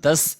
10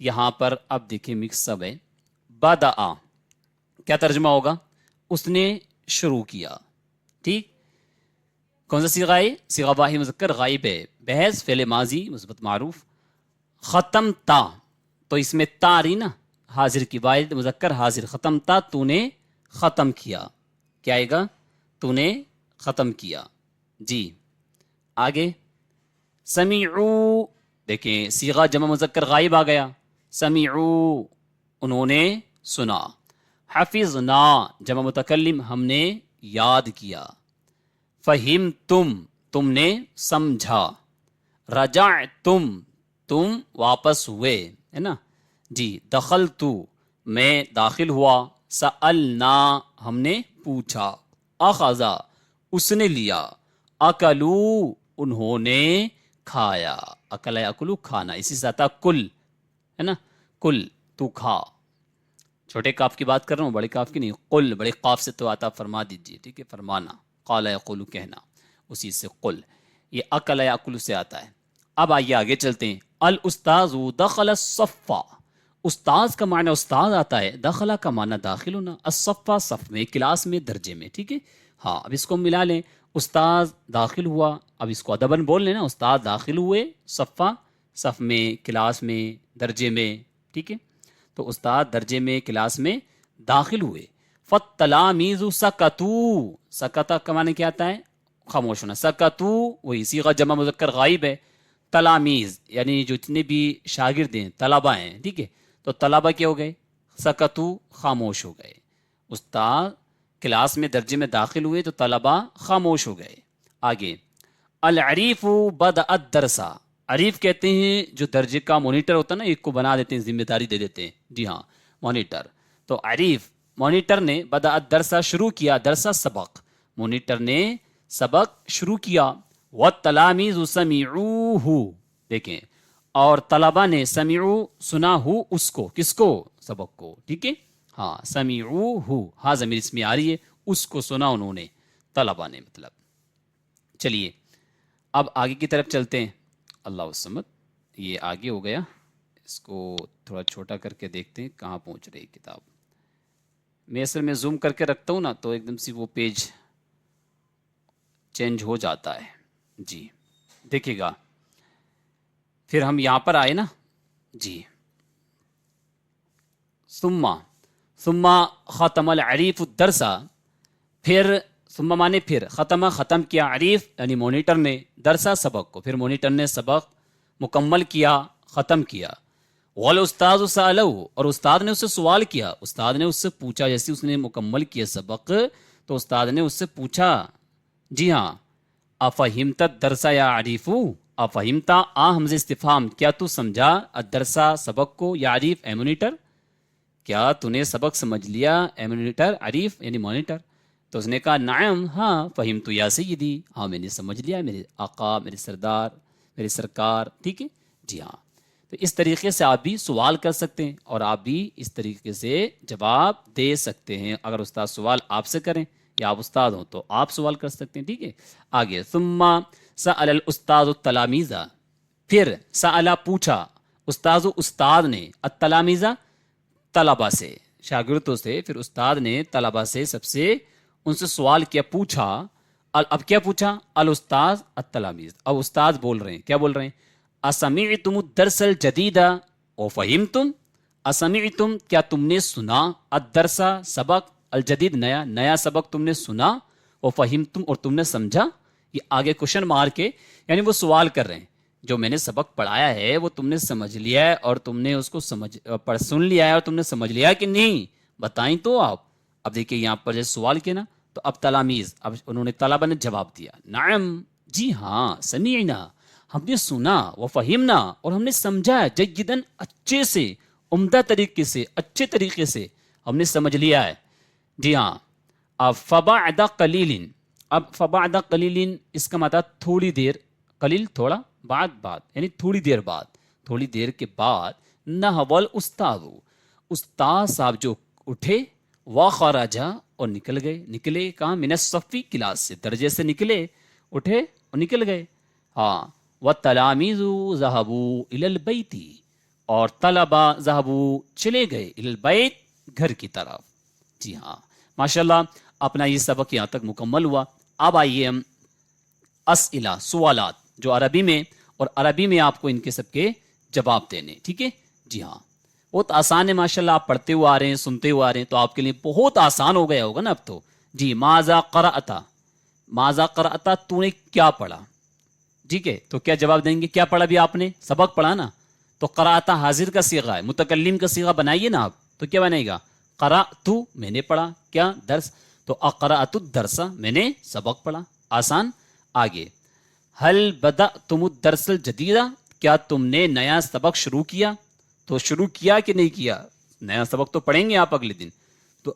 یہاں پر اب دیکھیں مکس اب ہے. بدأ کیا ترجمہ ہوگا؟ اس نے شروع کیا. ٹھیک. کون سا صیغہ ہے؟ صیغہ واحد مذکر غائب ہے. بحث فعل ماضی مثبت معروف. ختم تا تو اس میں تا رہی نا، حاضر کی واحد مذکر حاضر. ختم تا تو نے ختم کیا. کیا آئے گا؟ تو نے ختم کیا. جی آگے. سمیعو دیکھیں صیغہ جمع مذکر غائب آ گیا. سمیعو انہوں نے سنا. حفظنا جمع متکلم ہم نے یاد کیا. فہم تم نے سمجھا. رجع تم واپس ہوئے، ہے نا. جی دخل میں داخل ہوا. سألنا ہم نے پوچھا. اخذا اس نے لیا. اکلو انہوں نے کھایا. اکل اکلو کھانا، اسی سے آتا کل، ہے نا. کل تو کھا. چھوٹے کاف کی بات کر رہا ہوں، بڑے کاف کی نہیں. قل بڑے قاف سے تو آتا فرما دیجئے. ٹھیک ہے، فرمانا. قال یقول کہنا، اسی سے قل. یہ اکل یاکل سے آتا ہے. اب آئیے آگے چلتے ہیں. الاستاذ دخل الصف. استاذ کا معنی استاد آتا ہے. دخلہ کا معنی داخل ہونا. الصف صف میں، کلاس میں، درجے میں. ٹھیک ہے. ہاں اب اس کو ملا لیں. استاذ داخل ہوا. اب اس کو ادباً بول لیں نا. استاد داخل ہوئے صفہ، صف میں، کلاس میں، درجے میں. ٹھیک ہے. تو استاد درجے میں، کلاس میں داخل ہوئے. فالتلامیذ سکتوا. سکتا کا معنی کیا آتا ہے؟ خاموش ہونا. سکتوا وہی صیغہ جمع مذکر غائب ہے. تلامیذ یعنی جو جتنے بھی شاگرد ہیں، طلبہ ہیں. ٹھیک ہے. تو طلبہ کیا ہو گئے؟ سکتوا خاموش ہو گئے. استاد کلاس میں درجے میں داخل ہوئے تو طلبہ خاموش ہو گئے. آگے. العریف بدأ الدرس. عریف کہتے ہیں جو درجے کا مانیٹر ہوتا ہے نا، ایک کو بنا دیتے ہیں، ذمہ داری دے دیتے ہیں. جی ہاں مانیٹر. تو عریف مانیٹر نے بدأ الدرس شروع کیا. درس سبق، مانیٹر نے سبق شروع کیا. والتلامیذ سمعوہ دیکھیں، اور طلبہ نے سمعو سنا ہو اس کو. کس کو؟ سبق کو. ٹھیک ہے. ہاں سمعوہ ہاں ضمیر اس میں آ رہی ہے. اس کو سنا انہوں نے، طلبہ نے مطلب. چلیے اب آگے کی طرف چلتے ہیں. اللہ الصمد. یہ آگے ہو گیا. اس کو تھوڑا چھوٹا کر کے دیکھتے ہیں کہاں پہنچ رہی کتاب. میں اصل میں زوم کر کے رکھتا ہوں نا تو ایک دم سے وہ پیج چینج ہو جاتا ہے. جی دیکھیے گا. پھر ہم یہاں پر آئے نا. جی ثم ختم العریف الدرس. پھر ثم مانے پھر، ختم کیا عریف یعنی مانیٹر نے درسہ سبق کو. پھر مانیٹر نے سبق مکمل کیا، ختم کیا. والاستاذ سألہ اور استاد نے اس سے سوال کیا. استاد نے اس سے پوچھا. جیسے اس نے مکمل کیا سبق تو استاد نے اس سے پوچھا. جی ہاں. افہمت الدرس یا عریف. افہمت حمزہ استفہام، کیا تو سمجھا؟ الدرس سبق کو، یا عریف اے مانیٹر، کیا تو نے سبق سمجھ لیا اے مانیٹر؟ عریف یعنی مانیٹر. تو اس نے کہا نعم ہاں، فہمت یا سیدی، ہاں میں نے سمجھ لیا میرے آقا، میرے سردار، میرے سرکار. ٹھیک ہے. جی ہاں. تو اس طریقے سے آپ بھی سوال کر سکتے ہیں اور آپ بھی اس طریقے سے جواب دے سکتے ہیں. اگر استاد سوال آپ سے کریں یا آپ استاد ہوں تو آپ سوال کر سکتے ہیں. ٹھیک ہے. آگے. ثم سأل الاستاذ التلامیذ. پھر سأل پوچھا، استاد نے التلامیذ طلبہ سے، شاگردوں سے. پھر استاد نے طلبہ سے سب سے ان سے سوال کیا، پوچھا. اب کیا پوچھا؟ الاستاذ التلامیذ. اب استاد بول رہے ہیں. کیا بول رہے ہیں؟ اسمعتم الدرس الجدید وفہمتم. اسمعتم کیا تم نے سنا؟ الدرس سبق، الجدید نیا سبق تم نے سنا. وفہمتم اور تم نے سمجھا. یہ آگے کوشچن مار کے یعنی وہ سوال کر رہے ہیں جو میں نے سبق پڑھایا ہے وہ تم نے سمجھ لیا ہے اور تم نے اس کو سن لیا ہے اور تم نے سمجھ لیا ہے کہ نہیں، بتائیں تو آپ. اب دیکھیں یہاں پر جیسے سوال کیا نا تو اب تلامیذ، اب انہوں نے طلبہ نے جواب دیا نعم جی ہاں، سمعنا ہم نے سنا، وفہمنا اور ہم نے سمجھا، جیداً اچھے سے، عمدہ طریقے سے، اچھے طریقے سے ہم نے سمجھ لیا ہے. جی ہاں. اب فبعد قلیل. اب فبعد قلیل اس کا مطلب تھوڑی دیر، قلیل تھوڑا، بعد یعنی تھوڑی دیر بعد، تھوڑی دیر کے بعد. نہو الاستاذ استاد صاحب جو اٹھے، وخرج اور نکلے کہاں؟ من الصف کلاس سے، درجے سے نکلے، اٹھے اور نکل گئے. ہاں. والتلامیذ ذهبوا الى البیت اور طلبا ذهبوا چلے گئے الی البیت گھر کی طرف. جی ہاں ماشاءاللہ اپنا یہ سبق یہاں تک مکمل ہوا. اب آئیے ہم اسئلہ سوالات جو عربی میں اور عربی میں آپ کو ان کے سب کے جواب دینے. ٹھیک ہے جی ہاں بہت آسان ہے ماشاءاللہ. آپ پڑھتے ہوئے آ رہے ہیں سنتے ہوئے آ رہے ہیں تو آپ کے لیے بہت آسان ہو گیا ہوگا نا اب تو. جی ماذا قرأت ماذا قرأت تو نے کیا پڑھا. ٹھیک ہے تو کیا جواب دیں گے. کیا پڑھا بھی آپ نے سبق پڑھا نا تو قرأت حاضر کا صیغہ ہے متکلم کا صیغہ بنائیے نا آپ تو کیا بنے گا قرأت میں نے پڑھا کیا درس تو اقرأت الدرس میں نے سبق پڑھا. آسان. آگے حل بدأتم الدرس الجدید کیا تم نے نیا سبق شروع کیا تو شروع کیا کہ نہیں کیا. نیا سبق تو پڑھیں گے آپ اگلے دن تو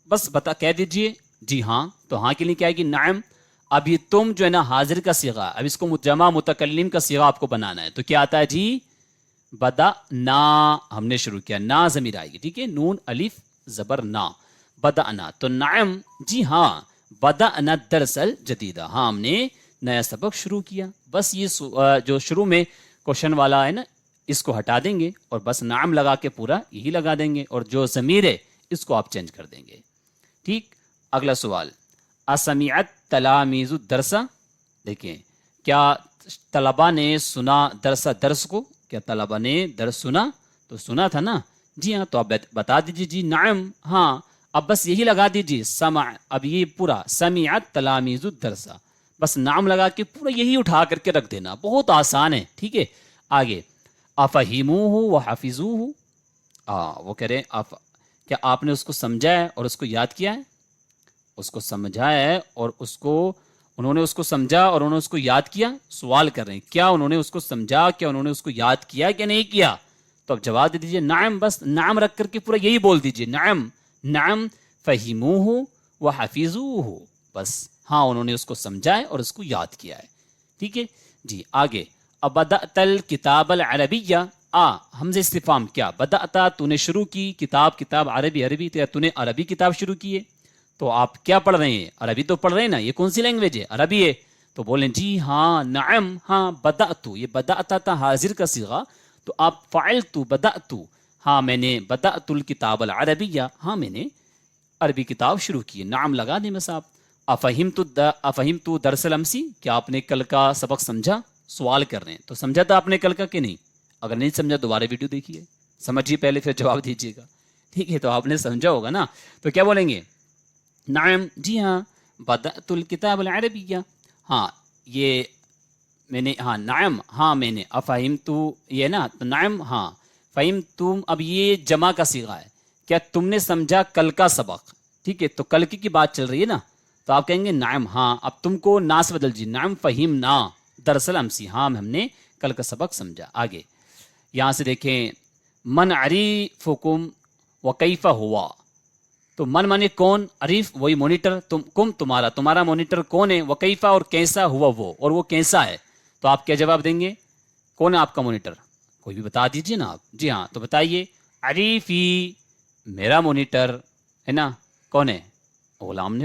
بس کہہ دیجئے جی ہاں تو ہاں کے لیے کیا ہے کہ نعم. اب یہ تم جو ہے نا حاضر کا صیغہ اب اس کو جمع متکلم کا صیغہ آپ کو بنانا ہے تو کیا آتا ہے جی بدا نا ہم نے شروع کیا نا ضمیر آئے گی. ٹھیک ہے نون الف زبر نا بدأنا تو نعم جی ہاں بدأنا الدرس الجدید ہاں ہم نے نیا سبق شروع کیا. بس یہ جو شروع میں کوشچن والا ہے نا اس کو ہٹا دیں گے اور بس نعم لگا کے پورا یہی لگا دیں گے اور جو ضمیر ہے اس کو آپ چینج کر دیں گے. ٹھیک. اگلا سوال اسمعت تلامیذ الدرس دیکھیں کیا طلبا نے سنا درس کو کیا طلبا نے درس سنا تو سنا تھا نا. جی ہاں تو آپ بتا دیجیے جی نعم ہاں اب بس یہی لگا دیجیے سمع اب یہ پورا سمعت تلامیذ الدرس بس نام لگا کے پورا یہی اٹھا کر کے رکھ دینا بہت آسان ہے. ٹھیک ہے آگے افہموہ وحفظوہ وہ کہہ رہے ہیں کیا آپ نے اس کو سمجھا ہے اور اس کو یاد کیا ہے. اس کو سمجھا ہے اور اس کو انہوں نے اس کو سمجھا اور انہوں نے اس کو یاد کیا. سوال کر رہے ہیں کیا انہوں نے اس کو سمجھا کیا انہوں نے اس کو یاد کیا کہ نہیں کیا تو اب جواب دے دیجیے نعم بس نعم رکھ کر کے پورا یہی بول دیجیے نعم نعم فہموہ وحفظوہ بس ہاں انہوں نے اس کو سمجھا ہے اور اس کو یاد کیا ہے. ٹھیک ہے جی آگے ابدأت الکتاب العربیہ حمزہ استفہام کیا بدأت تو نے شروع کی کتاب عربی تو نے عربی کتاب شروع کی ہے تو آپ کیا پڑھ رہے ہیں عربی تو پڑھ رہے ہیں نا یہ کون سی لینگویج ہے عربی ہے تو بولیں جی ہاں نعم ہاں بدأت یہ بدأت تھا حاضر کا صیغہ تو آپ فعلت بدأت ہاں میں نے بدأت الکتاب العربیہ ہاں میں نے عربی کتاب شروع کی ہے. نعم لگا دیں بس آپ. افہمت درس الامسی کیا آپ نے کل کا سبق سمجھا سوال کر رہے ہیں تو سمجھا تھا آپ نے کل کا کہ نہیں. اگر نہیں سمجھا دوبارہ ویڈیو دیکھیے سمجھیے پہلے پھر جواب دیجیے گا. ٹھیک ہے تو آپ نے سمجھا ہوگا نا تو کیا بولیں گے نعم جی ہاں بدأت الکتاب العربیہ ہاں یہ میں نے ہاں نعم ہاں میں نے افہمت یہ نا تو نعم ہاں فہمتم اب یہ جمع کا صیغہ ہے کیا تم نے سمجھا کل کا سبق. ٹھیک ہے تو کل کی بات چل رہی ہے نا تو آپ کہیں گے نعم ہاں اب تم کو نا سے بدل جی نعم فہمنا درس الامسی ہاں ہم نے کل کا سبق سمجھا. آگے یہاں سے دیکھیں من عریفکم وکیف ہوا تو من مانے کون عریف وہی مونیٹر تمہارا مونیٹر کون ہے وکیفہ اور کیسا ہوا وہ اور وہ کیسا ہے تو آپ کیا جواب دیں گے کون ہے آپ کا مونیٹر کوئی بھی بتا دیجیے نا آپ. جی ہاں تو بتائیے عریفی میرا مونیٹر ہے نا کون ہے غلام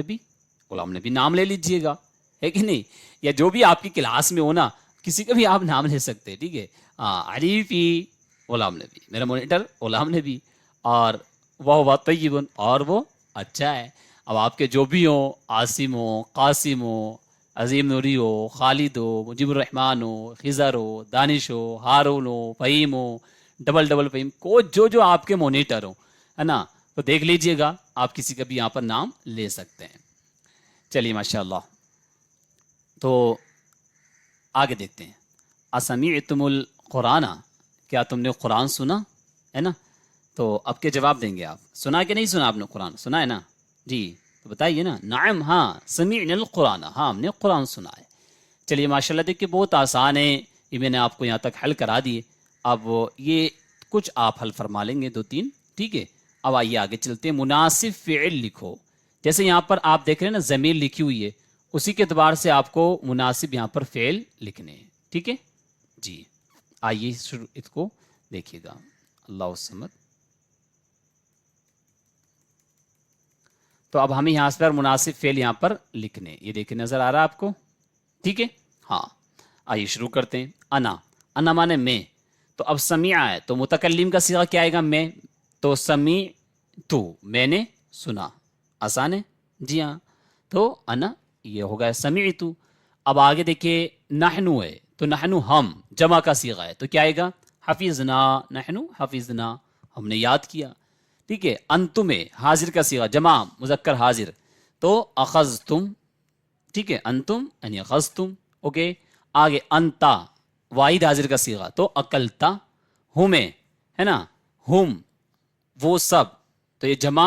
نبی نام لے لیجئے گا ہے کہ نہیں یا جو بھی آپ کی کلاس میں ہو نا کسی کا بھی آپ نام لے سکتے ہیں. ٹھیک ہے عریفی غلام نبی میرا مونیٹر غلام نبی اور وہ طیب اور وہ اچھا ہے. اب آپ کے جو بھی ہوں عاصم ہو قاسم ہو عظیم نوری ہو خالد ہو مجیب الرحمن ہو خضر ہو دانش ہو ہارون ہو فہیم ہو ڈبل فہیم کو جو آپ کے مونیٹر ہو ہے نا تو دیکھ لیجئے گا آپ کسی کا بھی یہاں پر نام لے سکتے ہیں. چلیے ماشاء اللہ تو آگے دیکھتے ہیں اسمعتم القرآن کیا تم نے قرآن سنا ہے نا تو اب کے جواب دیں گے آپ سنا کہ نہیں سنا آپ نے قرآن سنا ہے نا جی تو بتائیے نا نعم ہاں سمعنا القرآن ہاں ہم نے قرآن سنا ہے. چلیے ماشاء اللہ دیکھیے بہت آسان ہے یہ میں نے آپ کو یہاں تک حل کرا دیے. اب یہ کچھ آپ حل فرما لیں گے 2-3. ٹھیک ہے اب آئیے آگے چلتے ہیں مناسب فعل لکھو. جیسے یہاں پر آپ دیکھ رہے ہیں نا ضمیر لکھی ہوئی ہے اسی کے اعتبار سے آپ کو مناسب یہاں پر فعل لکھنے ہیں. ٹھیک ہے جی آئیے اس کو دیکھیے گا اللہ الصمد. تو اب ہمیں یہاں پر مناسب فعل یہاں پر لکھنے یہ دیکھیں نظر آ رہا ہے آپ کو. ٹھیک ہے ہاں آئیے شروع کرتے ہیں. انا مانے میں تو اب سمیع ہے تو متکلم کا صیغہ کیا آئے گا؟ میں. تو سمیعت میں نے سنا. آسان ہے؟ جی ہاں. تو انا یہ ہوگا سمیعت. اب آگے دیکھیے نحنو ہے تو نحنو ہم جمع کا صیغہ ہے تو کیا آئے گا؟ حفظنا. نحنو حفظنا ہم نے یاد کیا. ٹھیک ہے. انتم ہے حاضر کا صیغہ جمع مذکر حاضر تو اخذتم. ٹھیک ہے. انتم یعنی اخذتم. اوکے. آگے انتا واحد حاضر کا صیغہ تو اکلتا. ہم ہے نا ہم وہ سب تو یہ جمع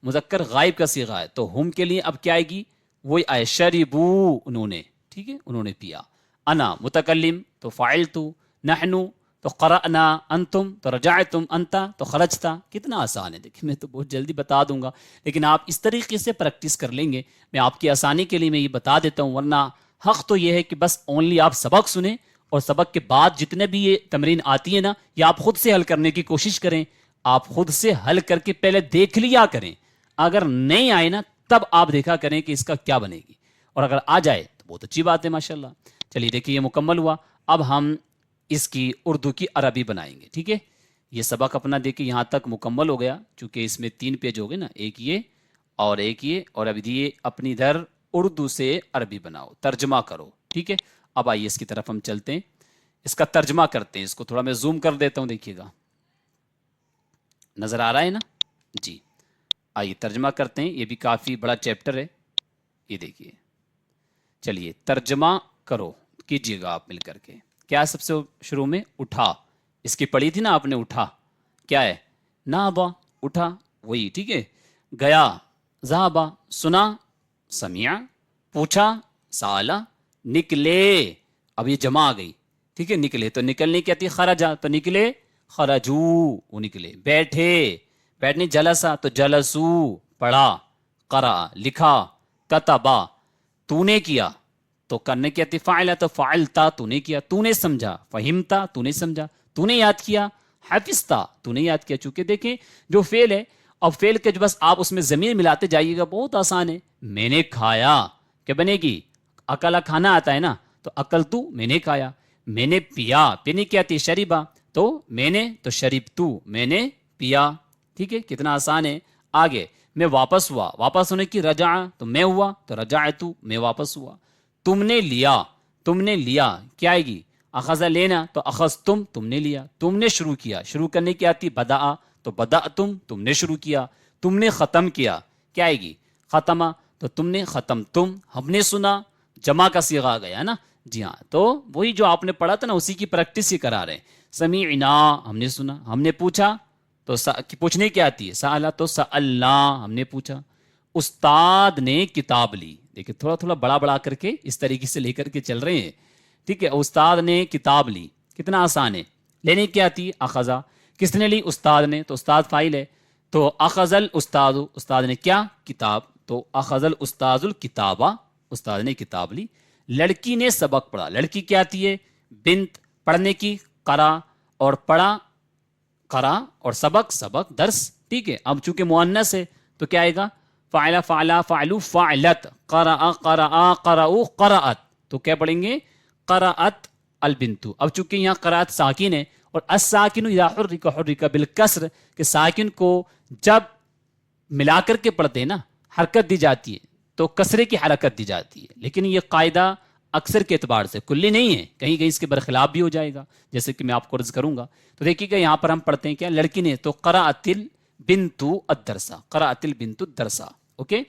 مذکر غائب کا صیغہ ہے تو ہم کے لیے اب کیا آئے گی؟ وہی آئے شربو انہوں نے. ٹھیک ہے انہوں نے پیا. انا متکلم تو فعلتو. نحنو تو قرأنا. انتم تو رجعتم. انتا تو خرجتا. کتنا آسان ہے. دیکھیں میں تو بہت جلدی بتا دوں گا لیکن آپ اس طریقے سے پریکٹس کر لیں گے. میں آپ کی آسانی کے لیے میں یہ بتا دیتا ہوں ورنہ حق تو یہ ہے کہ بس اونلی آپ سبق سنیں اور سبق کے بعد جتنے بھی یہ تمرین آتی ہے نا یہ آپ خود سے حل کرنے کی کوشش کریں. آپ خود سے حل کر کے پہلے دیکھ لیا کریں. اگر نہیں آئے نا تب آپ دیکھا کریں کہ اس کا کیا بنے گی اور اگر آ جائے تو بہت اچھی بات ہے ماشاءاللہ. چلیے دیکھیے یہ مکمل ہوا. اب ہم اس کی اردو کی عربی بنائیں گے. ٹھیک ہے. یہ سبق اپنا دیکھیے یہاں تک مکمل ہو گیا چونکہ اس میں 3 پیج ہو گئے نا. ایک یہ اور ابھی یہ اپنی ادھر اردو سے عربی بناؤ ترجمہ کرو. ٹھیک ہے. اب آئیے اس کی طرف ہم چلتے ہیں. اس کا ترجمہ کرتے ہیں. اس کو تھوڑا میں زوم کر دیتا ہوں. دیکھیے گا نظر آ رہا ہے نا؟ جی آئیے ترجمہ کرتے ہیں. یہ بھی کافی بڑا چیپٹر ہے. یہ دیکھیے. چلیے ترجمہ کرو کیجیے گا آپ مل کر کے. کیا سب سے شروع میں اٹھا. اس کی پڑھی تھی نا آپ نے اٹھا. کیا ہے؟ نابا اٹھا وہی. ٹھیک ہے. گیا ذہبا سنا. سمیا پوچھا. سالا نکلے. اب یہ جمع آ گئی. ٹھیک ہے. نکلے تو نکلنے کی آتی ہے خرجا تو نکلے خرجو وہ نکلے. بیٹھے بیٹھنے جلسا تو جلسو پڑھا. قرأ لکھا. کتبا تو نے کیا تو کرنے کی آتی فاعلہ تو فعلتا تو نے کیا. تو نے سمجھا. فہمتا تو نے سمجھا. تو نے یاد کیا. حفظتا تو نے یاد کیا. چونکہ دیکھیں جو فعل ہے اب فعل کے جو بس آپ اس میں ضمیر ملاتے جائیے گا بہت آسان ہے. میں نے کھایا کیا بنے گی؟ اکلا کھانا آتا ہے نا تو اکل تو میں نے کھایا. میں نے پیا پینے کی آتی شریبا تو میں نے تو شریب تو میں نے پیا. ٹھیک ہے. کتنا آسان ہے. آگے میں واپس ہوا. واپس ہونے کی رجع تو میں ہوا تو رجعتو میں واپس ہوا. تم نے لیا. تم نے لیا کیا آئے گی؟ اخذ لینا تو اخذتم تم نے لیا. تم نے شروع کیا. شروع کرنے کی آتی بدأ تو بدأتم تم نے شروع کیا. تم نے ختم کیا کیا آئے گی؟ ختمہ تو تم نے ختم تم. ہم نے سنا جمع کا صیغہ آ گیا نا. جی ہاں تو وہی جو آپ نے پڑھا تھا نا اسی کی پریکٹس ہی کرا رہے ہیں. سمیعنا ہم نے سنا. ہم نے پوچھا تو پوچھنے کی آتی ہے سألا تو سألنا ہم نے پوچھا. استاد نے کتاب لی. دیکھیں تھوڑا تھوڑا بڑا بڑا کر کے اس طریقے سے لے کر کے چل رہے ہیں. ٹھیک ہے. استاد نے کتاب لی. کتنا آسان ہے. لینے کی آتی ہے اخذا. کس نے لی؟ استاد نے تو استاد فاعل ہے تو اخذ الاستاذ استاد نے کیا؟ کتاب تو اخذ الاستاذ الکتابہ استاد نے کتاب لی. لڑکی نے سبق پڑھا. لڑکی کیا آتی ہے؟ بنت. پڑھنے کی قرا اور پڑھا قرا اور سبق سبق درس. ٹھیک ہے. اب چونکہ مؤنث ہے تو کیا آئے گا؟ فعل فعلا فعلو فعلت. قرأ قرأ قرأوا قرأت تو کیا پڑھیں گے؟ قرأت البنتو. اب چونکہ یہاں قرأت ساکن ہے اور الساکن اذا حرک حرک بالکسر کہ ساکن کو جب ملا کر کے پڑھتے ہیں نا حرکت دی جاتی ہے تو کسرے کی حرکت دی جاتی ہے. لیکن یہ قاعدہ اکثر کے اعتبار سے کلی نہیں ہے. کہیں کہیں اس کے برخلاف بھی ہو جائے گا جیسے کہ میں آپ کو عرض کروں گا. تو دیکھیے گا یہاں پر ہم پڑھتے ہیں کیا؟ لڑکی نے تو قرأت البنت الدرس. قرأت البنت الدرس. اوکے.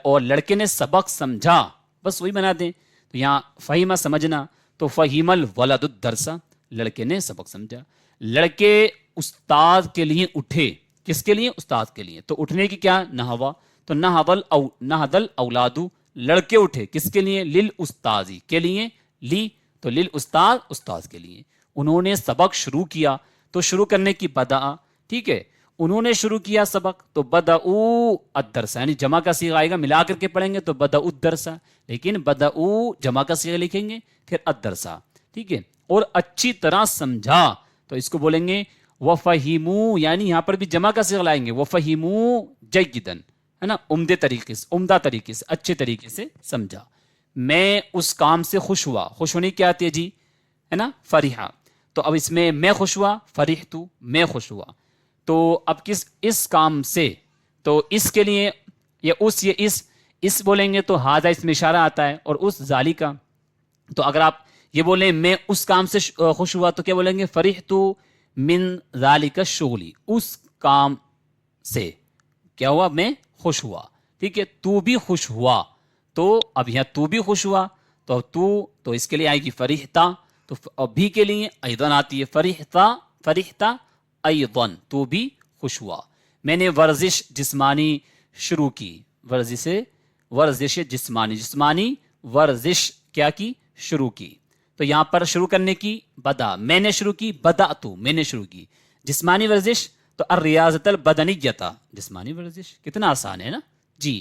اور لڑکے نے سبق سمجھا. بس وہی بنا دیں. تو یہاں فہیمہ سمجھنا تو فہیم الولد الدرس. لڑکے نے سبق سمجھا. لڑکے استاد کے لیے اٹھے. کس کے لیے؟ استاد کے لیے. تو اٹھنے کی کیا؟ نحوا تو نہض الاولاد. لڑکے اٹھے. کس کے لیے؟ للاستاذی کے لیے. لی تو للاستاذ استاد کے لیے. انہوں نے سبق شروع کیا تو شروع کرنے کی بدأ. ٹھیک ہے. انہوں نے شروع کیا سبق تو بدأوا الدرس یعنی جمع کا صیغہ آئے گا. ملا کر کے پڑھیں گے تو بدأوا الدرس لیکن بدأوا جمع کا صیغہ لکھیں گے پھر الدرس. ٹھیک ہے. اور اچھی طرح سمجھا تو اس کو بولیں گے وفہموا یعنی یہاں پر بھی جمع کا صیغہ لائیں گے وفہموا جیدا ہے نا. عمدہ طریقے سے اچھے طریقے سے سمجھا. میں اس کام سے خوش ہوا. خوش ہونے کی آتی ہے جی ہے نا فرحہ. تو اب اس میں میں خوش ہوا، فرحت میں خوش ہوا. تو اب کس اس کام سے، تو اس کے لیے یا اس بولیں گے تو ہاذا اس میں اشارہ آتا ہے، اور اس ذالکا. تو اگر آپ یہ بولیں میں اس کام سے خوش ہوا تو کیا بولیں گے؟ فرحت من ذالک الشغل، اس کام سے کیا ہوا؟ میں خوش ہوا. ٹھیک ہے، تو بھی خوش ہوا. تو اب یہاں تو بھی خوش ہوا، تو اس کے لیے آئے گی فرحتا. تو بھی کے لیے ایضاً آتی ہے فرحتا ایضاً، تو بھی خوش ہوا. میں نے ورزش جسمانی شروع کی، ورزش جسمانی ورزش کیا کی؟ شروع کی. تو یہاں پر شروع کرنے کی بدا، میں نے شروع کی، بدأتو میں نے شروع کی. جسمانی ورزش تو الریاضۃ البدنیۃ، جسمانی ورزش کتنا آسان ہے نا جی.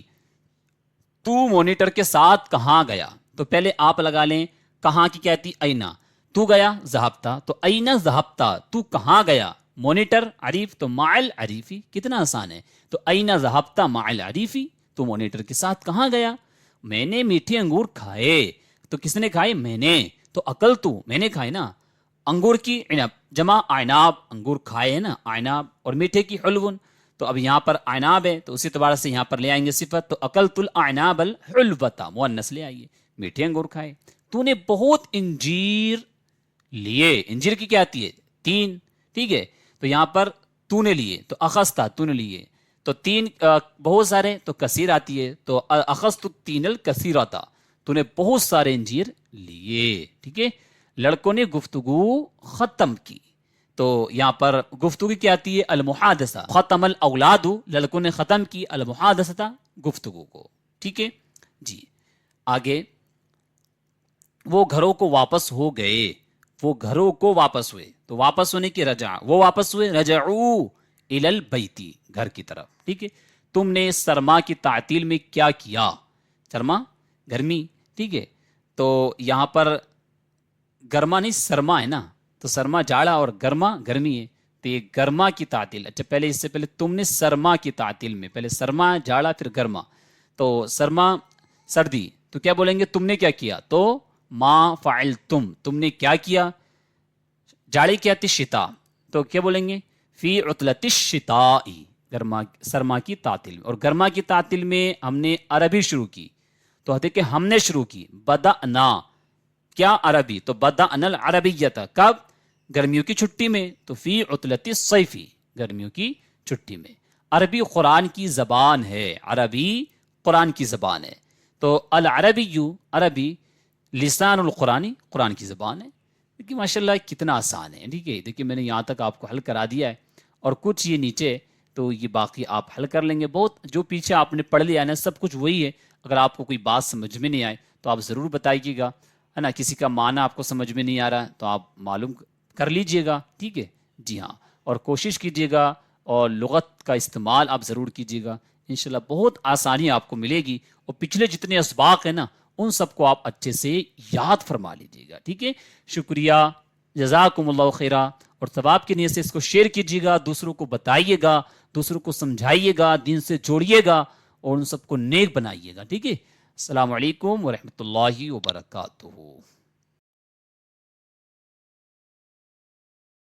تو مانیٹر کے ساتھ کہاں گیا؟ تو پہلے آپ لگا لیں کہاں کی کہتی اینا. تو گیا ذہبتا، تو اینا ذہبتا تو کہاں گیا؟ مانیٹر عریف تو مع العریفی، کتنا آسان ہے. تو اینا ذہبتا مع العریفی، تو مانیٹر کے ساتھ کہاں گیا؟ میں نے میٹھے انگور کھائے. تو کس نے کھائے؟ میں نے. تو اکل تو میں نے کھائے نا. انگور کی عنب جمع اعناب، انگور کھائے ہیں نا اعناب، اور میٹھے کی حلون. تو اب یہاں پر اعناب ہے تو اسی اعتبار سے یہاں پر لے آئیں گے صفت. تو اکلت الاعناب الحلوۃ، مؤنث لے آئیے، میٹھے انگور کھائے. تو نے بہت انجیر لیے. انجیر کی کیا آتی ہے؟ 3. ٹھیک ہے، تو یہاں پر تو نے لیے تو اخذتا، تو نے لیے. تو 3 بہت سارے تو کثیر آتی ہے. تو اخذت 3 الکثیرۃ، تو نے بہت سارے انجیر لیے. ٹھیک ہے، لڑکوں نے گفتگو ختم کی. تو یہاں پر گفتگو کیا آتی ہے؟ المحادثہ. ختم الاولاد، لڑکوں نے ختم کی المحادثۃ، گفتگو کو. ٹھیک ہے جی. آگے وہ گھروں کو واپس ہو گئے، وہ گھروں کو واپس ہوئے. تو واپس ہونے کی رجع، وہ واپس ہوئے رجعوا الی البیت، گھر کی طرف. ٹھیک ہے، تم نے سرما کی تعطیل میں کیا کیا؟ سرما گرمی. ٹھیک ہے، تو یہاں پر گرما نہیں سرما ہے نا. تو سرما جاڑا اور گرما گرمی ہے. تو یہ گرما کی تعطیل. اچھا پہلے اس سے پہلے تم نے سرما کی تعطیل میں، پہلے سرما جاڑا پھر گرما. تو سرما سردی، تو کیا بولیں گے؟ تم نے کیا کیا؟ تو ما فعلتم، تم نے کیا کیا؟ جاڑی کیا تھی؟ شتا، تو کیا بولیں گے؟ فی عطلۃ الشتاء، گرما سرما کی تعطیل میں. اور گرما کی تعطیل میں ہم نے عربی شروع کی. تو ہوتے کہ ہم نے شروع کی بدأنا، کیا؟ عربی. تو بدأنا العربیۃ، کب؟ گرمیوں کی چھٹی میں. تو فی عطلۃ الصیف، گرمیوں کی چھٹی میں. عربی قرآن کی زبان ہے، عربی قرآن کی زبان ہے. تو العربی، عربی لسان القرآن، قرآن کی زبان ہے. دیکھیے ماشاء اللہ کتنا آسان ہے. ٹھیک ہے، دیکھیے میں نے یہاں تک آپ کو حل کرا دیا ہے، اور کچھ یہ نیچے تو یہ باقی آپ حل کر لیں گے. بہت جو پیچھے آپ نے پڑھ لیا ہے نا سب کچھ وہی ہے. اگر آپ کو کوئی بات سمجھ میں نہیں آئے تو آپ ضرور بتائیے گا، ہے نا. کسی کا معنی آپ کو سمجھ میں نہیں آ رہا تو آپ معلوم کر لیجئے گا. ٹھیک ہے جی ہاں، اور کوشش کیجئے گا اور لغت کا استعمال آپ ضرور کیجئے گا. انشاءاللہ بہت آسانی آپ کو ملے گی. اور پچھلے جتنے اسباق ہیں نا ان سب کو آپ اچھے سے یاد فرما لیجئے گا. ٹھیک ہے، شکریہ، جزاکم اللہ خیرہ. اور ثواب کی نیت سے اس کو شیئر کیجیے گا، دوسروں کو بتائیے گا، دوسروں کو سمجھائیے گا، دین سے جوڑیے گا اور ان سب کو نیک بنائیے گا. ٹھیک ہے، السلام علیکم ورحمۃ اللہ وبرکاتہ.